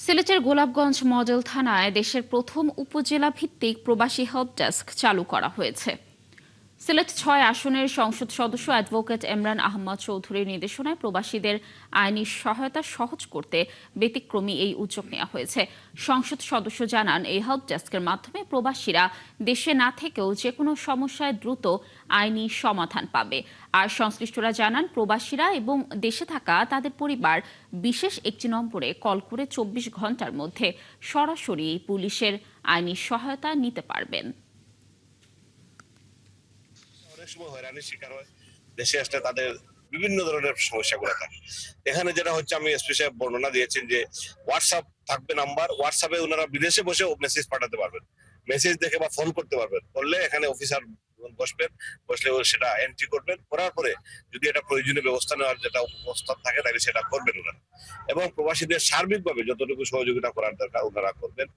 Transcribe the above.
সিলেটের গোলাপগঞ্জ মডেল থানায় দেশের প্রথম উপজেলা ভিত্তিক প্রবাসী হেল্প ডেস্ক চালু করা হয়েছে। সিলেট ৬ আসনের সংসদ সদস্য অ্যাডভোকেট এমরান আহমদ চৌধুরীর নির্দেশনায় প্রবাসীদের আইনি সহায়তা সহজ করতে ব্যতিক্রমী এই উদ্যোগ নেওয়া হয়েছে। সংসদ সদস্য জানান, এই হেল্প ডেস্কের মাধ্যমে প্রবাসীরা দেশে না থেকেও যে কোনো সমস্যায় দ্রুত আইনি সমাধান পাবে। আর সংশ্লিষ্টরা জানান, প্রবাসীরা এবং দেশে থাকা তাদের পরিবার বিশেষ একটি নম্বরে কল করে ২৪ ঘন্টার মধ্যে সরাসরি পুলিশের আইনি সহায়তা নিতে পারবেন। অনেক সময় হয়রানির শিকার হয়, দেশে আসলে তাদের বিভিন্ন ধরনের সমস্যাগুলো থাকে। এখানে যেটা হচ্ছে, আমি স্পেশাল বর্ণনা দিয়েছেন যে হোয়াটসঅ্যাপ থাকবে নাম্বার, হোয়াটসঅ্যাপে ওনারা বিদেশে বসেও মেসেজ পাঠাতে পারবেন, মেসেজ দেখে বা ফোন করতে পারবেন। করলে এখানে অফিসার বসবেন, বসলে ও সেটা এন্ট্রি করবেন, করার পরে যদি এটা প্রয়োজনীয় ব্যবস্থা নেওয়ার যেটা প্রস্তাব থাকে তাহলে সেটা করবেন ওনারা, এবং প্রবাসীদের সার্বিকভাবে যতটুকু সহযোগিতা করার দরকার ওনারা করবেন।